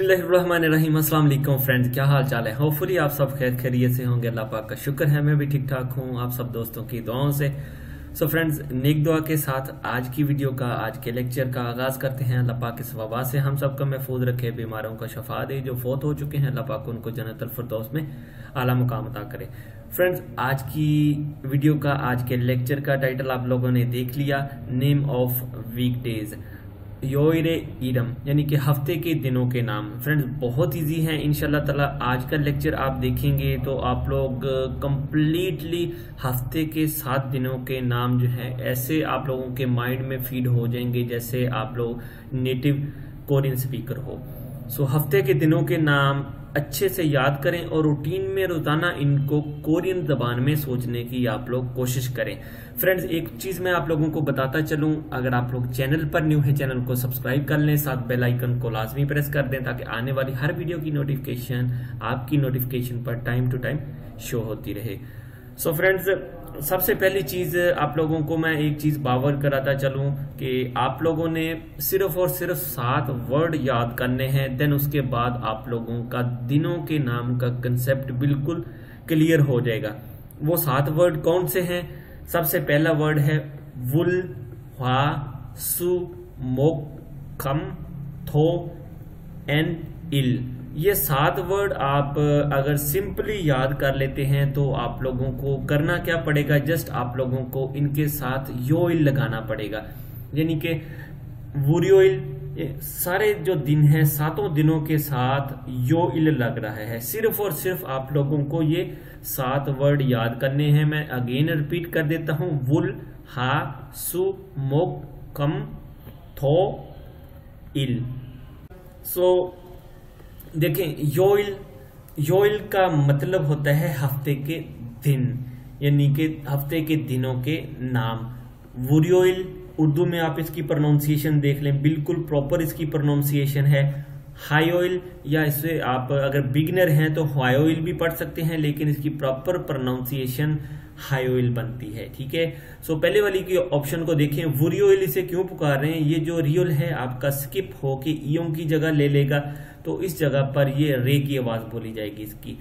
बिस्मिल्लाहिर्रहमानिर्रहीम। अस्सलाम वालेकुम फ्रेंड्स, क्या हाल चाल है। होपफुली आप सब खैर खैरियत से होंगे। अल्लाह पाक का शुक्र है मैं भी ठीक ठाक हूँ आप सब दोस्तों की दुआओं से। सो फ्रेंड्स, नेक दुआ के साथ आज की वीडियो का, आज के लेक्चर का आगाज करते हैं। अल्लाह पाक इस वबा से हम सबका महफूज रखे, बीमारों का शफा दे, जो फौत हो चुके हैं अल्लाह पाक उनको जन्नतुल फिरदौस में आला मुकाम अता करे। फ्रेंड्स, आज की वीडियो का, आज के लेक्चर का टाइटल आप लोगों ने देख लिया, नेम ऑफ वीकडेज, योइरे ईदम, यानी कि हफ्ते के दिनों के नाम। फ्रेंड्स, बहुत इजी है। इंशाल्लाह ताला आज का लेक्चर आप देखेंगे तो आप लोग कंप्लीटली हफ्ते के 7 दिनों के नाम जो है ऐसे आप लोगों के माइंड में फीड हो जाएंगे जैसे आप लोग नेटिव कोरियन स्पीकर हो। सो हफ्ते के दिनों के नाम अच्छे से याद करें और रूटीन में रोजाना इनको कोरियन जबान में सोचने की आप लोग कोशिश करें। फ्रेंड्स, एक चीज मैं आप लोगों को बताता चलूं, अगर आप लोग चैनल पर न्यू है चैनल को सब्सक्राइब कर लें, साथ बेल आइकन को लाजमी प्रेस कर दें ताकि आने वाली हर वीडियो की नोटिफिकेशन आपकी नोटिफिकेशन पर टाइम टू टाइम शो होती रहे। सो फ्रेंड्स, सबसे पहली चीज आप लोगों को मैं एक चीज बावर कराता चलूं कि आप लोगों ने सिर्फ और सिर्फ 7 वर्ड याद करने हैं। देन उसके बाद आप लोगों का दिनों के नाम का कंसेप्ट बिल्कुल क्लियर हो जाएगा। वो 7 वर्ड कौन से हैं? सबसे पहला वर्ड है वुल, ह्वा, सु, मोक, खम, थो एंड इल। ये 7 वर्ड आप अगर सिंपली याद कर लेते हैं तो आप लोगों को करना क्या पड़ेगा, जस्ट आप लोगों को इनके साथ योइल लगाना पड़ेगा। यानी कि वुरियोइल, सारे जो दिन हैं 7 दिनों के साथ योइल लग रहा है। सिर्फ और सिर्फ आप लोगों को ये 7 वर्ड याद करने हैं। मैं अगेन रिपीट कर देता हूं, वुल, हा, सु, मोक, कम, थो, इल। सो देखें, योइल का मतलब होता है हफ्ते के दिन, यानी कि हफ्ते के दिनों के नाम। वुरियोइल, उर्दू में आप इसकी प्रोनाउंसिएशन देख लें, बिल्कुल प्रॉपर इसकी प्रोनाउंसिएशन है। हायोइल, या इससे आप अगर बिगनर हैं तो हायोइल भी पढ़ सकते हैं, लेकिन इसकी प्रॉपर प्रोनाउंसिएशन हायोइल बनती है। ठीक है। सो पहले वाली की ऑप्शन को देखें, वुरियोइल इसे क्यों पुकार रहे हैं? ये जो रियल है आपका स्किप होके ईयों की जगह ले लेगा, तो इस जगह पर ये रे की आवाज बोली जाएगी इसकी।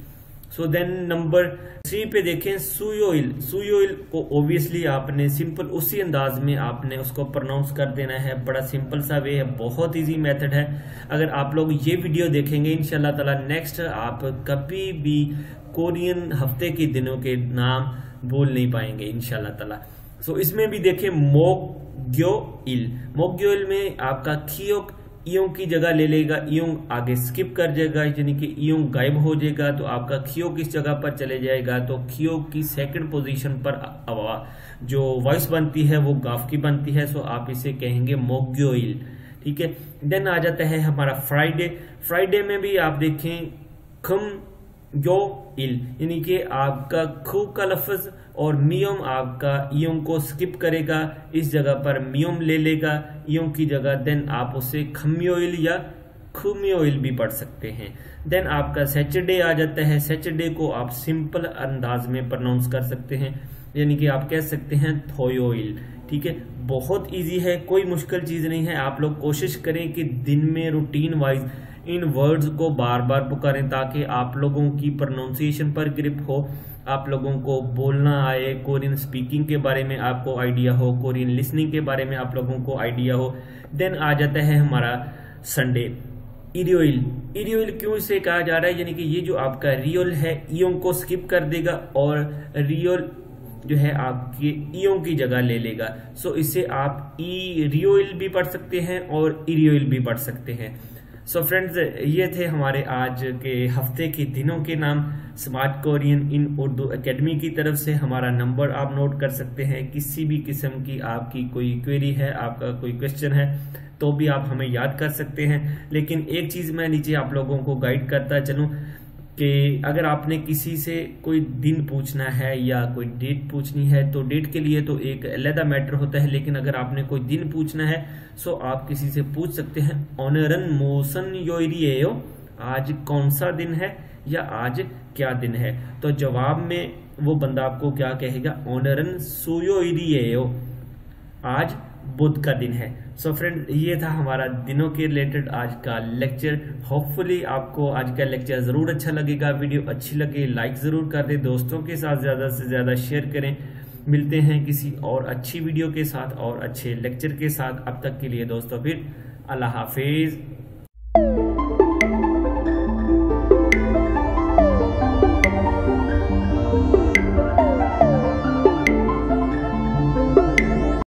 सो देन नंबर 3 पे देखें, सुयोइल। सुयोइल को ऑब्वियसली आपने सिंपल उसी अंदाज में आपने उसको प्रोनाउंस कर देना है। बड़ा सिंपल सा वे है, बहुत इजी मेथड है। अगर आप लोग ये वीडियो देखेंगे इंशाल्लाह ताला नेक्स्ट आप कभी भी कोरियन हफ्ते के दिनों के नाम बोल नहीं पाएंगे इंशाल्लाह ताला। सो इसमें भी देखें, मोक्योइल। मोक्योइल में आपका खियोक इयों की जगह ले लेगा, इयों आगे स्किप कर जाएगा, यानी कि इयों गायब हो जाएगा, तो आपका खियो किस जगह पर चले जाएगा, तो खियो की सेकंड पोजीशन पर जो वॉइस बनती है वो गाफ की बनती है। सो आप इसे कहेंगे मोक्योइल। ठीक है। देन आ जाता है हमारा फ्राइडे। फ्राइडे में भी आप देखें खम यो इल, यानी कि आपका खू का लफ्ज और मियम आपका इयों को स्किप करेगा, इस जगह पर मियम ले लेगा इयों की जगह। देन आप उसे खम्योइल या खुम्योइल भी पढ़ सकते हैं। देन आपका सैटरडे आ जाता है। सैटरडे को आप सिंपल अंदाज में प्रोनाउंस कर सकते हैं, यानी कि आप कह सकते हैं थोयोइल। ठीक है। बहुत इजी है, कोई मुश्किल चीज नहीं है। आप लोग कोशिश करें कि दिन में रूटीन वाइज इन वर्ड्स को बार बार पुकारें ताकि आप लोगों की प्रोनाउंसिएशन पर ग्रिप हो, आप लोगों को बोलना आए, कोरियन स्पीकिंग के बारे में आपको आइडिया हो, कोरियन लिसनिंग के बारे में आप लोगों को आइडिया हो। देन आ जाता है हमारा संडे, इरियोइल। इरियोइल क्यों इसे कहा जा रहा है? यानी कि ये जो आपका रियोल है इयों को स्किप कर देगा और रियोल जो है आपके इयों की जगह ले लेगा। सो इसे आप रियोइल भी पढ़ सकते हैं और इरियोइल भी पढ़ सकते हैं। सो फ्रेंड्स, ये थे हमारे आज के हफ्ते के दिनों के नाम। स्मार्ट कोरियन इन उर्दू एकेडमी की तरफ से हमारा नंबर आप नोट कर सकते हैं। किसी भी किस्म की आपकी कोई क्वेरी है, आपका कोई क्वेश्चन है तो भी आप हमें याद कर सकते हैं। लेकिन एक चीज मैं नीचे आप लोगों को गाइड करता चलूं कि अगर आपने किसी से कोई दिन पूछना है या कोई डेट पूछनी है तो डेट के लिए तो एक अलग मैटर होता है, लेकिन अगर आपने कोई दिन पूछना है सो आप किसी से पूछ सकते हैं, ओनरन मोसन योरियो, आज कौन सा दिन है या आज क्या दिन है। तो जवाब में वो बंदा आपको क्या कहेगा, ओनरन सुयोरियो, आज बुध का दिन है। सो फ्रेंड, ये था हमारा दिनों के रिलेटेड आज का लेक्चर। होपफुली आपको आज का लेक्चर जरूर अच्छा लगेगा। वीडियो अच्छी लगे लाइक जरूर कर दें, दोस्तों के साथ ज्यादा से ज्यादा शेयर करें। मिलते हैं किसी और अच्छी वीडियो के साथ और अच्छे लेक्चर के साथ। अब तक के लिए दोस्तों फिर अल्लाह हाफिज।